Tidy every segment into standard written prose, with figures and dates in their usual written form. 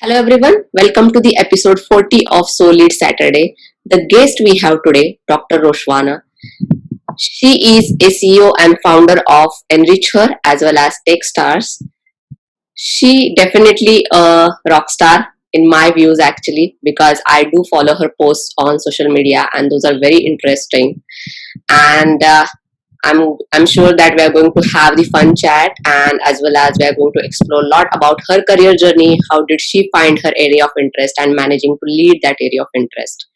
Hello everyone, welcome to the episode 40 of SoLeadSaturday. The guest we have today, Dr. Roshawnna. She is a CEO and founder of Enricher as well as Techstars. She definitely a rock star in my views actually because I do follow her posts on social media and those are very interesting. And I'm sure that we are going to have the fun chat and as well as we are going to explore a lot about her career journey. How did she find her area of interest and managing to lead that area of interest?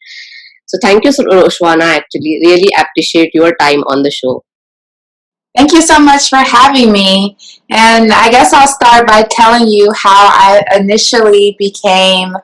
So thank you, Roshawnna. Actually, really appreciate your time on the show. Thank you so much for having me. And I guess I'll start by telling you how I initially became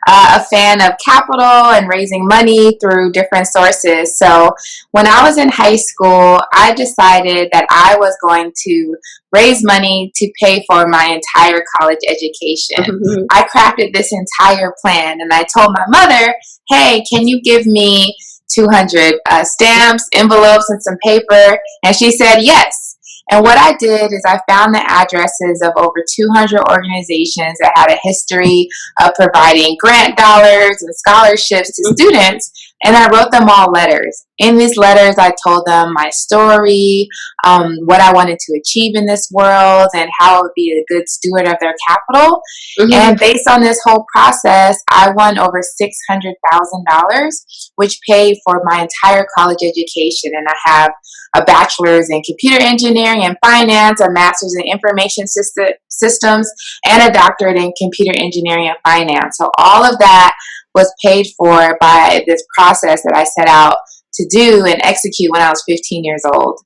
a fan of capital and raising money through different sources. So when I was in high school, I decided that I was going to raise money to pay for my entire college education. I crafted this entire plan and I told my mother, hey, can you give me 200 stamps, envelopes, and some paper? And she said yes. And what I did is I found the addresses of over 200 organizations that had a history of providing grant dollars and scholarships to students, and I wrote them all letters. In these letters, I told them my story, what I wanted to achieve in this world, and how I would be a good steward of their capital. And based on this whole process, I won over $600,000, which paid for my entire college education. And I have a bachelor's in computer engineering and finance, a master's in information systems, and a doctorate in computer engineering and finance. So all of that was paid for by this process that I set out to do and execute when I was 15 years old.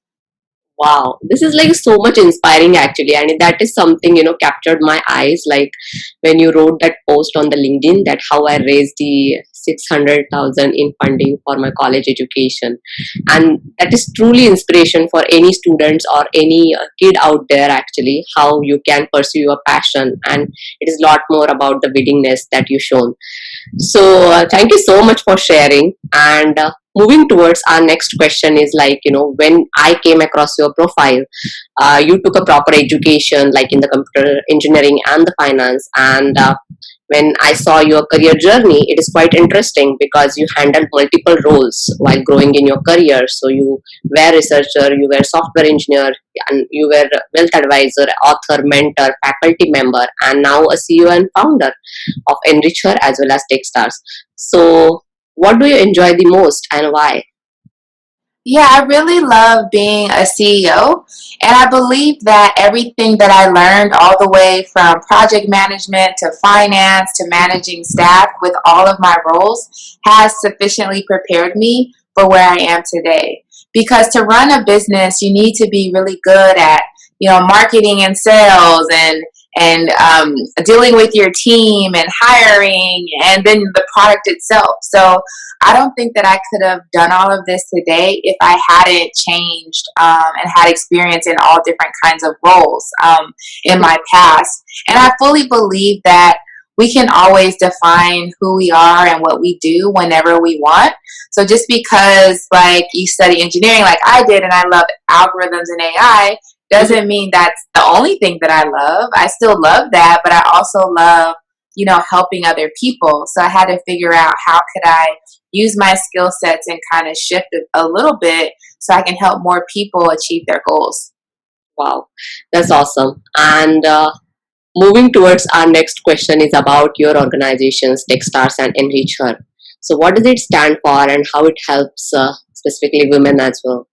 Wow, this is like so much inspiring actually, and that is something captured my eyes. Like when you wrote that post on the LinkedIn, that how I raised the 600,000 in funding for my college education, and that is truly inspiration for any students or any kid out there. Actually, how you can pursue your passion, and it is a lot more about the willingness that you shown. So thank you so much for sharing and. Moving towards our next question is like, when I came across your profile, you took a proper education like in the computer engineering and the finance. And when I saw your career journey, it is quite interesting because you handled multiple roles while growing in your career. So you were researcher, you were software engineer, and you were wealth advisor, author, mentor, faculty member, and now a CEO and founder of Enricher as well as Techstars. So what do you enjoy the most and why? Yeah, I really love being a CEO, and I believe that everything that I learned all the way from project management to finance to managing staff with all of my roles has sufficiently prepared me for where I am today. Because to run a business, you need to be really good at, marketing and sales and dealing with your team and hiring and then the product itself. So I don't think that I could have done all of this today if I hadn't changed and had experience in all different kinds of roles in my past. And I fully believe that we can always define who we are and what we do whenever we want. So just because like you study engineering like I did and I love algorithms and AI doesn't mean that's the only thing that I love. I still love that, but I also love, helping other people. So I had to figure out how could I use my skill sets and kind of shift it a little bit so I can help more people achieve their goals. Wow, that's awesome. And moving towards our next question is about your organizations, Techstars and Enricher. So what does it stand for and how it helps specifically women as well?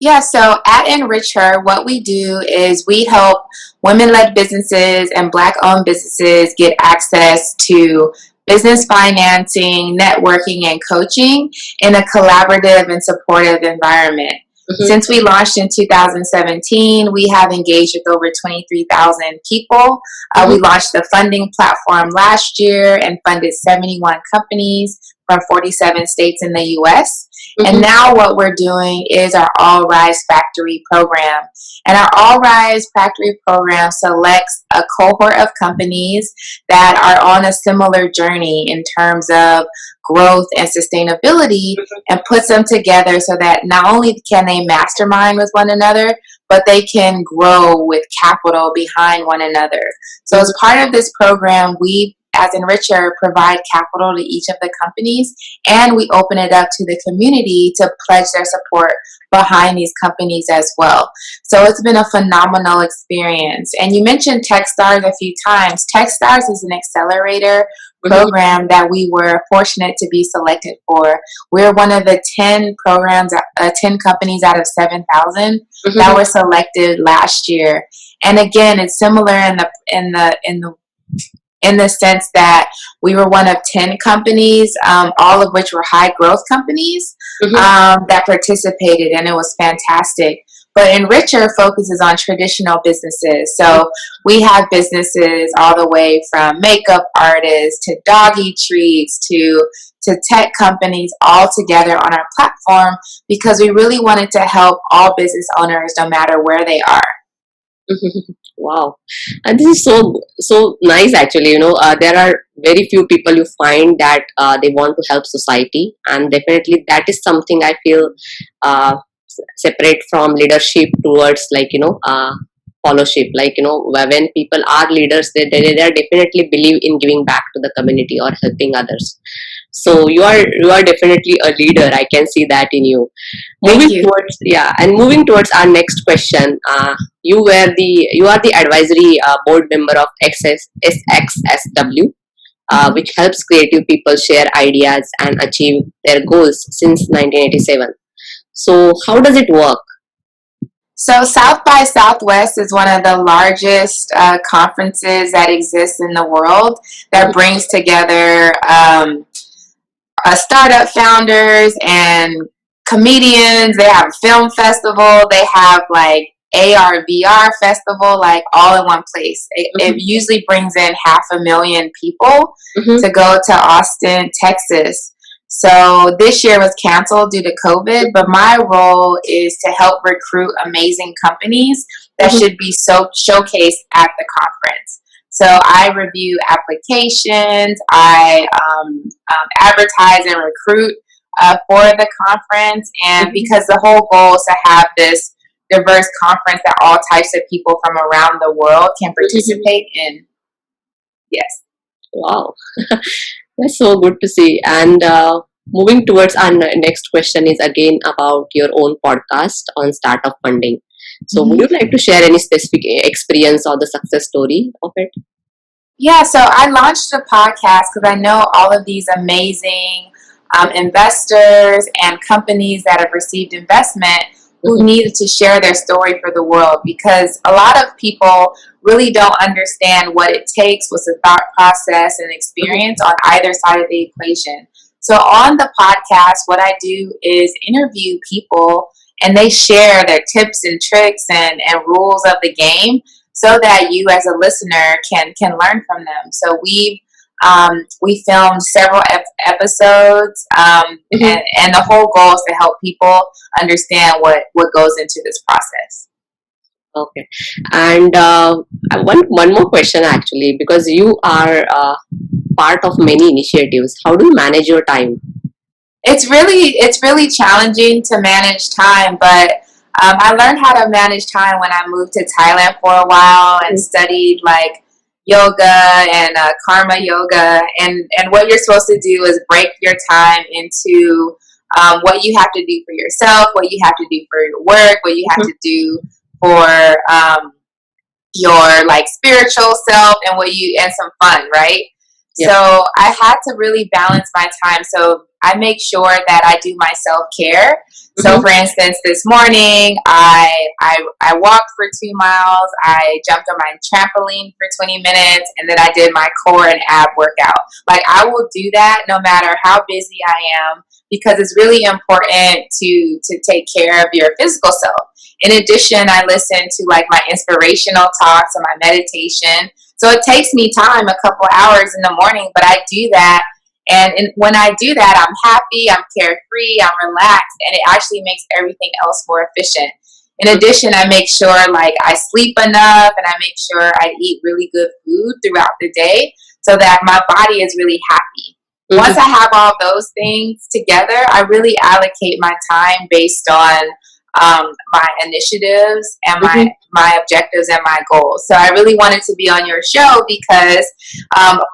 Yeah, so at Enricher, what we do is we help women-led businesses and Black-owned businesses get access to business financing, networking, and coaching in a collaborative and supportive environment. Since we launched in 2017, we have engaged with over 23,000 people. We launched the funding platform last year and funded 71 companies from 47 states in the U.S. And now what we're doing is our All Rise Factory program. And our All Rise Factory program selects a cohort of companies that are on a similar journey in terms of growth and sustainability and puts them together so that not only can they mastermind with one another, but they can grow with capital behind one another. So as part of this program, we as Enricher, provide capital to each of the companies, and we open it up to the community to pledge their support behind these companies as well. So it's been a phenomenal experience. And you mentioned Techstars a few times. Techstars is an accelerator program that we were fortunate to be selected for. We're one of the 10 programs, 10 companies out of 7,000 that were selected last year. And again, it's similar in the sense that we were one of 10 companies, all of which were high growth companies that participated, and it was fantastic. But Enricher focuses on traditional businesses. So we have businesses all the way from makeup artists to doggy treats to tech companies all together on our platform, because we really wanted to help all business owners no matter where they are. Wow, and this is so nice actually. There are very few people you find that they want to help society, and definitely that is something I feel separate from leadership towards followership. When people are leaders, they definitely believe in giving back to the community or helping others. So you are definitely a leader. I can see that in you. Thank you. Moving towards our next question. You are the advisory board member of SXSW, which helps creative people share ideas and achieve their goals since 1987. So how does it work? So South by Southwest is one of the largest conferences that exists in the world that brings together startup founders and comedians. They have a film festival. They have like AR VR festival, like all in one place. It usually brings in 500,000 people to go to Austin, Texas. So this year was canceled due to COVID, but my role is to help recruit amazing companies that should be showcased at the conference. So I review applications, I advertise and recruit for the conference, and because the whole goal is to have this diverse conference that all types of people from around the world can participate in. Yes. Wow, that's so good to see. And moving towards our next question is again about your own podcast on startup funding. So would you like to share any specific experience or the success story of it? Yeah, so I launched a podcast because I know all of these amazing investors and companies that have received investment who needed to share their story for the world, because a lot of people really don't understand what it takes, what's the thought process and experience on either side of the equation. So on the podcast, what I do is interview people, and they share their tips and tricks and rules of the game so that you as a listener can learn from them. So we filmed several episodes, and the whole goal is to help people understand what goes into this process. Okay, and one more question actually, because you are part of many initiatives. How do you manage your time? It's really challenging to manage time, but I learned how to manage time when I moved to Thailand for a while and studied like yoga and karma yoga, and what you're supposed to do is break your time into what you have to do for yourself, what you have to do for your work, what you have to do for your like spiritual self, and some fun, right? Yeah. So I had to really balance my time. So I make sure that I do my self-care. So for instance, this morning I walked for 2 miles, I jumped on my trampoline for 20 minutes, and then I did my core and ab workout. Like I will do that no matter how busy I am, because it's really important to take care of your physical self. In addition, I listen to like my inspirational talks and my meditation. So it takes me time, a couple hours in the morning, but I do that. And when I do that, I'm happy, I'm carefree, I'm relaxed, and it actually makes everything else more efficient. In addition, I make sure like I sleep enough, and I make sure I eat really good food throughout the day so that my body is really happy. Once I have all those things together, I really allocate my time based on my initiatives and Mm-hmm. my objectives and my goals. So I really wanted to be on your show because,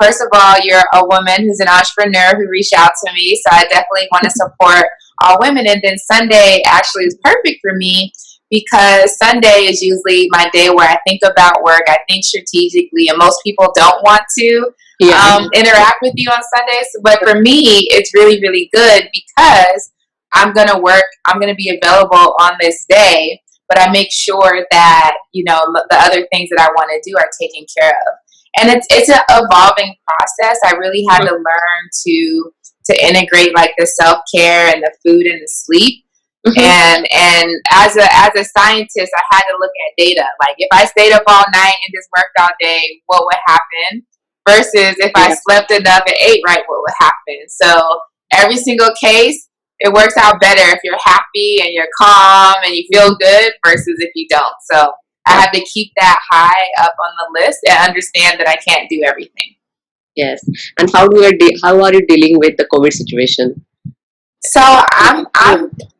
first of all, you're a woman who's an entrepreneur who reached out to me. So I definitely want to support all women. And then Sunday actually is perfect for me because Sunday is usually my day where I think about work, I think strategically, and most people don't want to Yeah. interact with you on Sundays. But for me, it's really, really good because I'm going to work, I'm going to be available on this day, but I make sure that, the other things that I want to do are taken care of. And it's an evolving process. I really had to learn to integrate like the self-care and the food and the sleep. Mm-hmm. And as a scientist, I had to look at data. Like if I stayed up all night and just worked all day, what would happen? Versus if I Yeah. slept enough and ate right, what would happen? So every single case, it works out better if you're happy and you're calm and you feel good versus if you don't. So I Yeah. have to keep that high up on the list and understand that I can't do everything. Yes. And how are you dealing with the COVID situation? So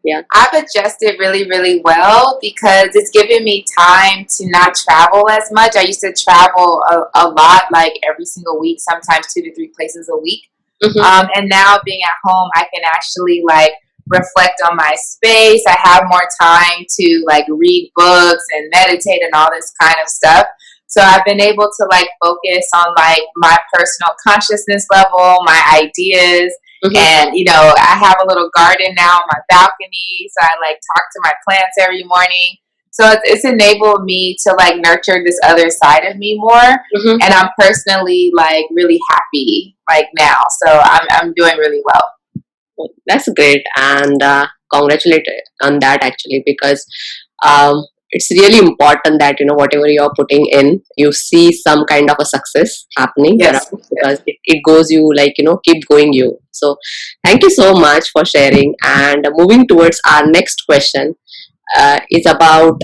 Yeah. I've adjusted really, really well because it's given me time to not travel as much. I used to travel a lot, like every single week, sometimes 2 to 3 places a week. Mm-hmm. And now being at home, I can actually like reflect on my space. I have more time to like read books and meditate and all this kind of stuff. So I've been able to like focus on like my personal consciousness level, my ideas. Mm-hmm. And, I have a little garden now on my balcony. So I like talk to my plants every morning. So it's enabled me to like nurture this other side of me more. Mm-hmm. And I'm personally like really happy like now. So I'm doing really well. That's great, and congratulate on that actually, because it's really important that whatever you're putting in, you see some kind of a success happening Yes. around, because it goes you like keep going you. So thank you so much for sharing. And moving towards our next question is about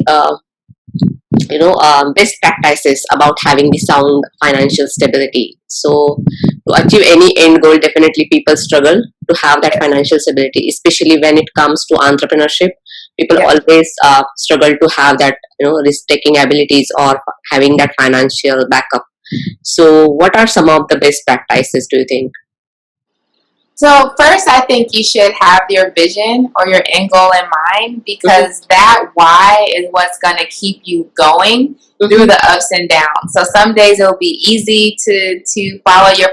best practices about having the sound financial stability. So to achieve any end goal, definitely people struggle to have that financial stability, especially when it comes to entrepreneurship. People Yes. always struggle to have that risk taking abilities or having that financial backup. So what are some of the best practices, do you think? So first, I think you should have your vision or your end goal in mind Mm-hmm. because that why is what's going to keep you going through Mm-hmm. the ups and downs. So some days it'll be easy to follow your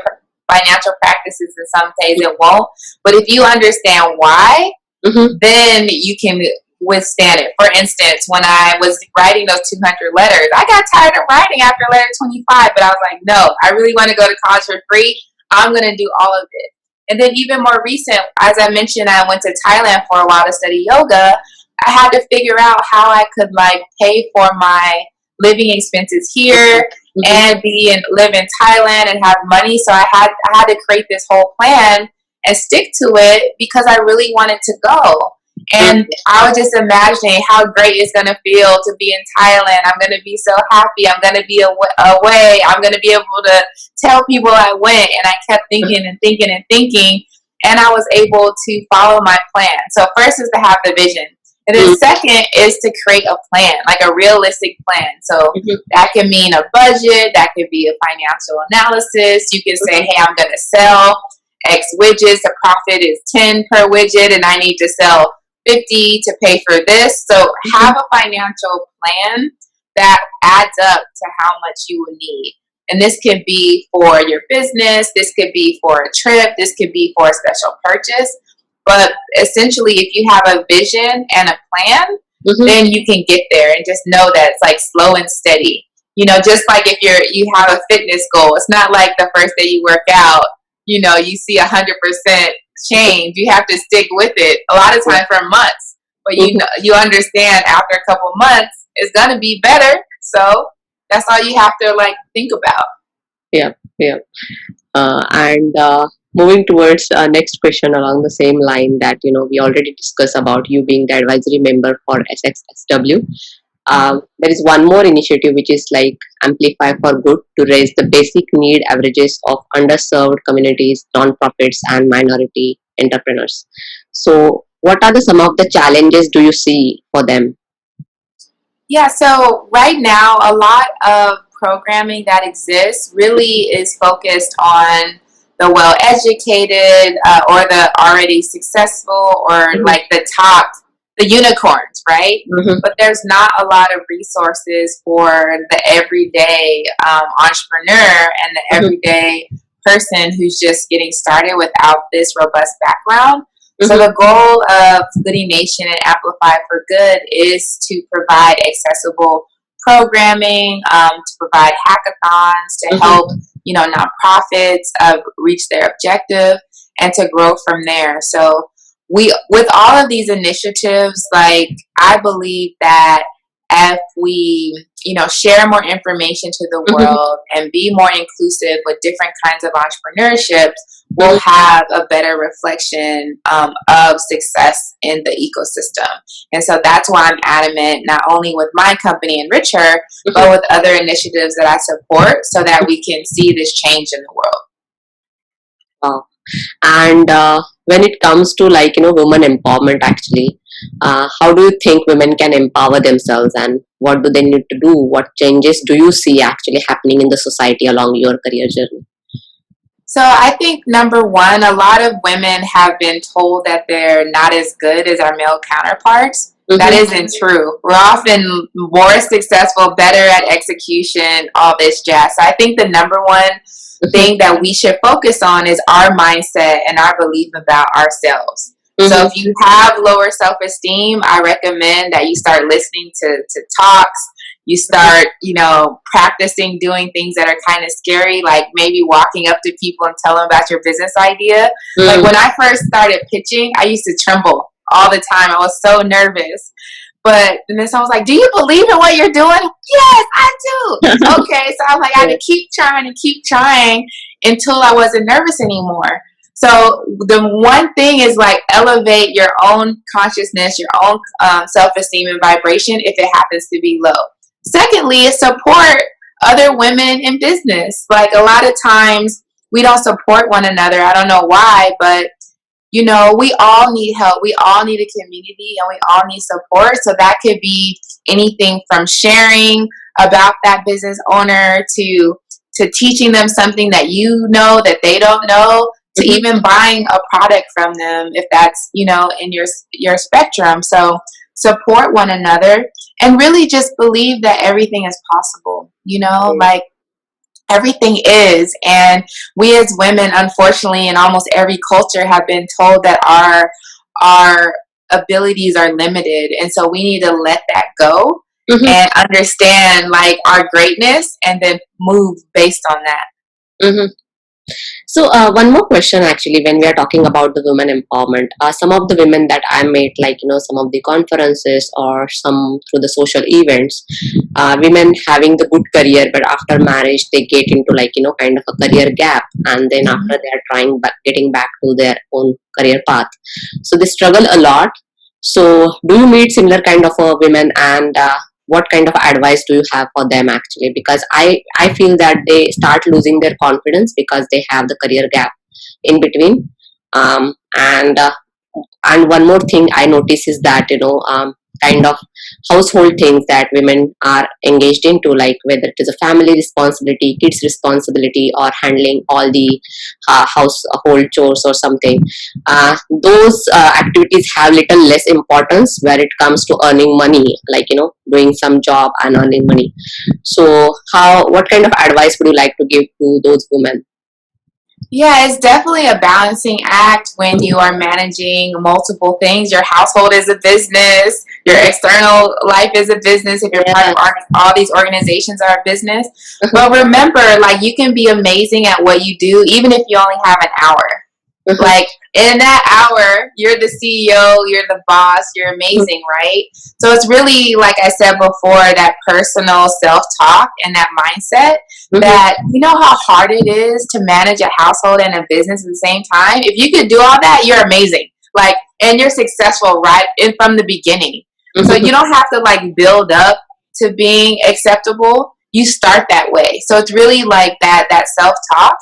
financial practices, and some days it won't. But if you understand why, Mm-hmm. then you can withstand it. For instance, when I was writing those 200 letters, I got tired of writing after letter 25, but I was like, no, I really want to go to college for free. I'm going to do all of it. And then even more recent, as I mentioned, I went to Thailand for a while to study yoga. I had to figure out how I could like pay for my living expenses here Mm-hmm. and live in Thailand and have money. So I had to create this whole plan and stick to it because I really wanted to go. And I was just imagining how great it's going to feel to be in Thailand. I'm going to be so happy. I'm going to be away. I'm going to be able to tell people I went. And I kept thinking and thinking and thinking. And I was able to follow my plan. So, first is to have the vision. And then, second is to create a plan, like a realistic plan. So, Mm-hmm. that can mean a budget, that could be a financial analysis. You can say, hey, I'm going to sell X widgets. The profit is 10 per widget, and I need to sell 50 to pay for this. So have a financial plan that adds up to how much you will need. And this could be for your business, this could be for a trip, this could be for a special purchase. But essentially, if you have a vision and a plan, Mm-hmm. then you can get there, and just know that it's like slow and steady. Just like if you have a fitness goal, it's not like the first day you work out, you see 100% change. You have to stick with it a lot of times for months, but you understand after a couple months it's gonna be better. So that's all you have to like think about. Yeah, yeah. And moving towards next question along the same line, that we already discussed about you being the advisory member for SXSW. There is one more initiative which is like Amplify for Good, to raise the basic need averages of underserved communities, non-profits, and minority entrepreneurs. So what are the some of the challenges do you see for them? Yeah, so right now, a lot of programming that exists really is focused on the well educated or the already successful or Mm-hmm. like the top, the unicorns, right? Mm-hmm. But there's not a lot of resources for the everyday entrepreneur and the everyday person who's just getting started without this robust background. So Mm-hmm. the goal of Goody Nation and Amplify for Good is to provide accessible programming, to provide hackathons, to Mm-hmm. help nonprofits reach their objective, and to grow from there. So we, with all of these initiatives, like I believe that if we share more information to the Mm-hmm. world and be more inclusive with different kinds of entrepreneurship, will Mm-hmm. have a better reflection of success in the ecosystem. And so that's why I'm adamant, not only with my company Enrich Her, but with other initiatives that I support so that we can see this change in the world. Wow. And when it comes to like women empowerment, actually, how do you think women can empower themselves, and what do they need to do? What changes do you see actually happening in the society along your career journey? So I think number one, a lot of women have been told that they're not as good as our male counterparts. That Mm-hmm. isn't true. We're often more successful, better at execution, all this jazz. So I think the number one Mm-hmm. thing that we should focus on is our mindset and our belief about ourselves. So Mm-hmm. if you have lower self-esteem, I recommend that you start listening to talks. You start, practicing doing things that are kind of scary, like maybe walking up to people and telling them about your business idea. Like Mm-hmm. when I first started pitching, I used to tremble all the time. I was so nervous. But then someone was like, "Do you believe in what you're doing?" Yes, I do. Okay, so I was like, I had to keep trying and keep trying until I wasn't nervous anymore. So the one thing is like elevate your own consciousness, your own self-esteem and vibration if it happens to be low. Secondly, is support other women in business. Like a lot of times we don't support one another. I don't know why, but we all need help. We all need a community and we all need support. So that could be anything from sharing about that business owner to teaching them something that that they don't know, to Mm-hmm. even buying a product from them if that's, in your spectrum. So support one another and really just believe that everything is possible. Like everything is. And we as women, unfortunately, in almost every culture have been told that our abilities are limited, and so we need to let that go Mm-hmm. and understand like our greatness and then move based on that. Mm-hmm. So one more question, actually, when we are talking about the women empowerment, some of the women that I met, like some of the conferences or some through the social events, women having the good career, but after marriage they get into like kind of a career gap, and then after Mhm. they are trying back, getting back to their own career path, so they struggle a lot. So do you meet similar kind of women, and what kind of advice do you have for them actually? Because I feel that they start losing their confidence because they have the career gap in between. And one more thing I notice is that kind of household things that women are engaged into, like whether it is a family responsibility, kids responsibility, or handling all the household chores or something. Those activities have little less importance where it comes to earning money, like doing some job and earning money. So how, what kind of advice would you like to give to those women? Yeah, it's definitely a balancing act when you are managing multiple things. Your household is a business, your external life is a business. If you're part of Yes. all these organizations are a business. But remember, like you can be amazing at what you do, even if you only have an hour. Like in that hour, you're the CEO, you're the boss, you're amazing, right? So it's really, like I said before, that personal self talk and that mindset that you know how hard it is to manage a household and a business at the same time. If you could do all that, you're amazing. Like, and you're successful right in from the beginning. So you don't have to like build up to being acceptable. You start that way. So it's really like that self talk.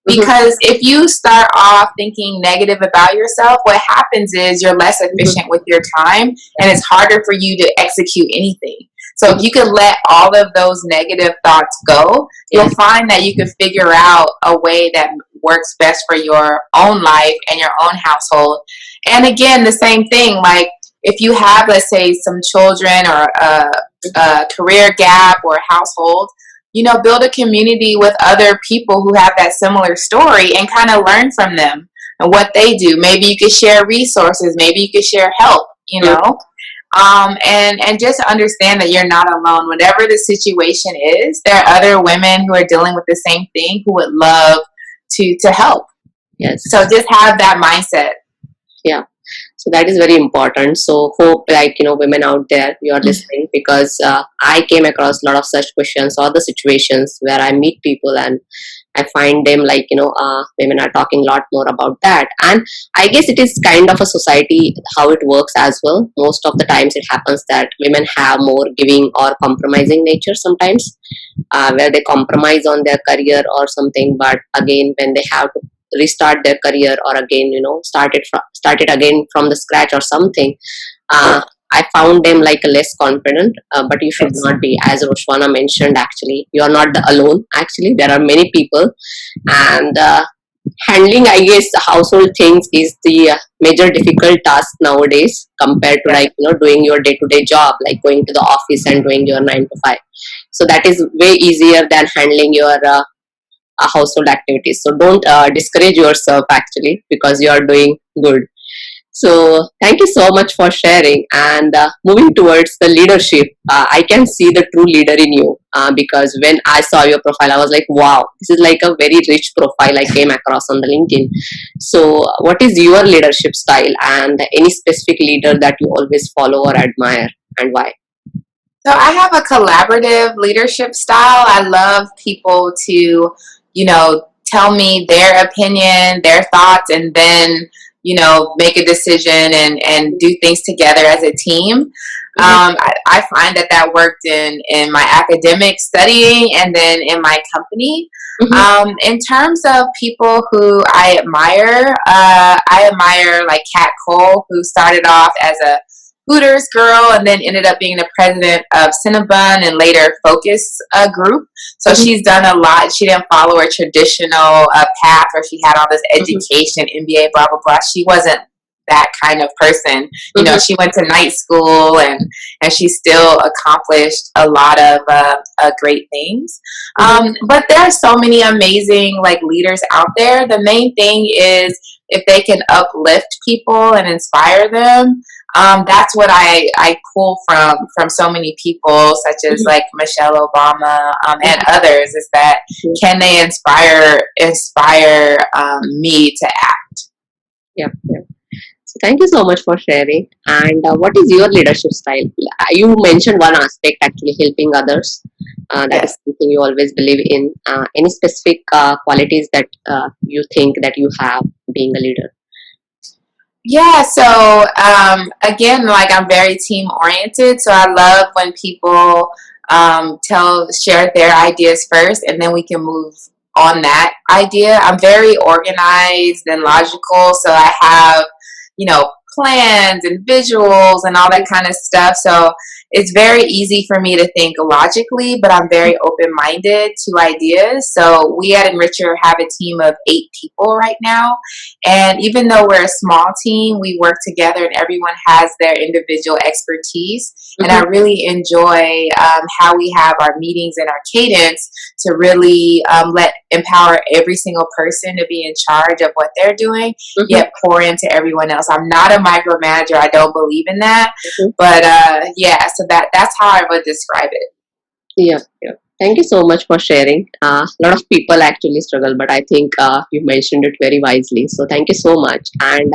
Mm-hmm. Because if you start off thinking negative about yourself, what happens is you're less Mm-hmm. efficient with your time and Yeah. it's harder for you to execute anything. So if Mm-hmm. you can let all of those negative thoughts go, you'll Yes. find that you can figure out a way that works best for your own life and your own household. And again, the same thing, like if you have, let's say, some children or a career gap or a household, build a community with other people who have that similar story and kind of learn from them and what they do. Maybe you could share resources, maybe you could share help, Mm-hmm. and just understand that you're not alone. Whatever the situation is, there are other women who are dealing with the same thing who would love to help. So Yes. just have that mindset. Yeah. So that is very important. So hope, like, women out there, you are listening, because I came across a lot of such questions or the situations where I meet people and I find them, like, women are talking a lot more about that. And I guess it is kind of a society how it works as well. Most of the times it happens that women have more giving or compromising nature sometimes, where they compromise on their career or something, but again when they have to restart their career, or again, start it again from the scratch or something, uh, I found them like less confident. But you should Yes. not be, as Roshawnna mentioned, actually you are not the alone. Actually there are many people, and handling, I guess, household things is the major difficult task nowadays, compared to, Yes. like, doing your day-to-day job, like going to the office and doing your 9 to 5. So that is way easier than handling your household activities. So don't discourage yourself, actually, because you are doing good. So thank you so much for sharing. And moving towards the leadership, I can see the true leader in you, because when I saw your profile, I was like, wow, this is like a very rich profile I came across on the LinkedIn. So what is your leadership style, and any specific leader that you always follow or admire, and why? So I have a collaborative leadership style. I love people to, tell me their opinion, their thoughts, and then, make a decision and do things together as a team. Mm-hmm. I find that worked in my academic studying and then in my company. Mm-hmm. In terms of people who I admire like Kat Cole, who started off as a Hooters girl and then ended up being the president of Cinnabon and later Focus Group. So Mm-hmm. she's done a lot. She didn't follow a traditional path where she had all this Mm-hmm. education, MBA, blah, blah, blah. She wasn't that kind of person. Mm-hmm. She went to night school and she still accomplished a lot of great things. Mm-hmm. But there are so many amazing like leaders out there. The main thing is if they can uplift people and inspire them. That's what I pull from so many people, such as Mm-hmm. like Michelle Obama and Mm-hmm. others. Is that Yes. can they inspire me to act? Yep. Yep. So thank you so much for sharing. And what is your leadership style? You mentioned one aspect, actually helping others. That is Yes. something you always believe in. Any specific qualities that you think that you have being a leader? Yeah, so again, like I'm very team oriented, so I love when people share their ideas first, and then we can move on that idea. I'm very organized and logical, so I have plans and visuals and all that kind of stuff. So it's very easy for me to think logically, but I'm very open minded to ideas. So we at Enricher have a team of 8 people right now. And even though we're a small team, we work together and everyone has their individual expertise. And I Mm-hmm. really enjoy how we have our meetings and our cadence to really let empower every single person to be in charge of what they're doing, Mm-hmm. yet pour into everyone else. I'm not a micromanager. I don't believe in that. Mm-hmm. But yeah, so that's how I would describe it. Yeah, yeah. Thank you so much for sharing. A lot of people actually struggle, but I think you mentioned it very wisely. So thank you so much. And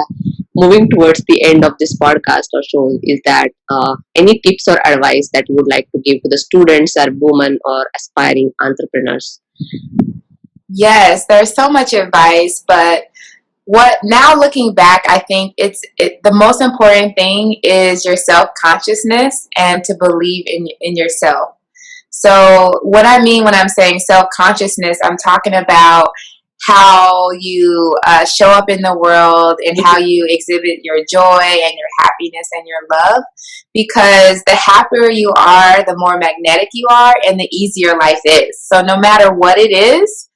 moving towards the end of this podcast or show, is that any tips or advice that you would like to give to the students or women or aspiring entrepreneurs? Yes, there's so much advice, but what now looking back, I think the most important thing is your self consciousness and to believe in yourself. So what I mean when I'm saying self consciousness, I'm talking about how you show up in the world and how you exhibit your joy and your happiness and your love, because the happier you are, the more magnetic you are, and the easier life is. So no matter what it is,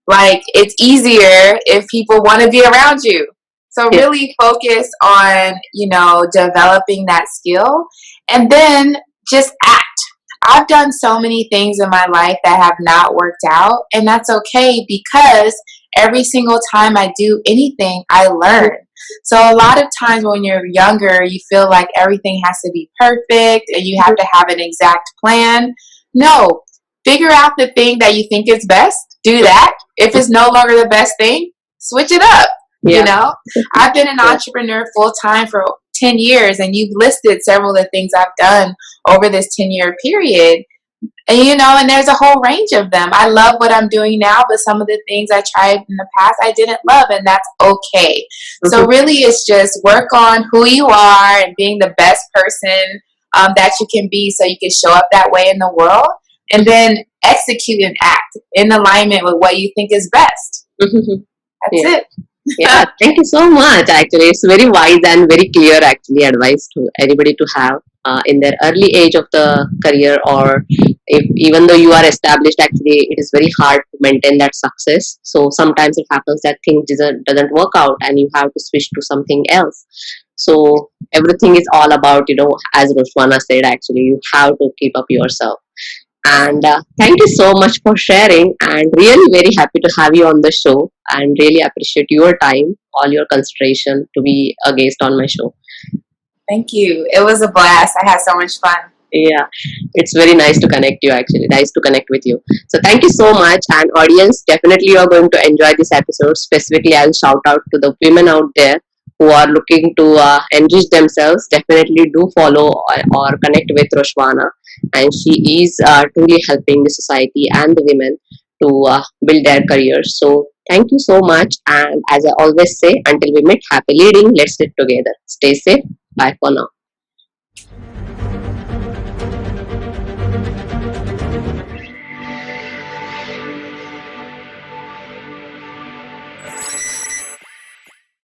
like, it's easier if people want to be around you. So Yeah. really focus on, developing that skill, and then just act. I've done so many things in my life that have not worked out, and that's okay, because every single time I do anything, I learn. So a lot of times when you're younger, you feel like everything has to be perfect and you have to have an exact plan. No, figure out the thing that you think is best, do that. If it's no longer the best thing, switch it up. Yeah. I've been an entrepreneur full time for 10 years, and you've listed several of the things I've done over this 10-year period. And there's a whole range of them. I love what I'm doing now, but some of the things I tried in the past I didn't love, and that's okay. So really, it's just work on who you are and being the best person that you can be, so you can show up that way in the world, and then execute and act in alignment with what you think is best. That's it. Yeah, thank you so much. Actually, it's very wise and very clear, actually, advice to anybody to have in their early age of the career, or if even though you are established, actually, it is very hard to maintain that success. So sometimes it happens that things doesn't work out, and you have to switch to something else. So everything is all about, as Roshawnna said, actually, you have to keep up yourself. And thank you so much for sharing, and really very happy to have you on the show, and really appreciate your time, all your consideration to be a guest on my show. Thank you. It was a blast. I had so much fun. Yeah, it's very nice to connect you, actually. Nice to connect with you. So thank you so much. And audience, definitely you are going to enjoy this episode. Specifically, I'll shout out to the women out there who are looking to enrich themselves. Definitely do follow or connect with Roshawnna. And she is truly helping the society and the women to build their careers. So thank you so much. And as I always say, until we meet, happy leading. Let's sit together. Stay safe. Bye for now.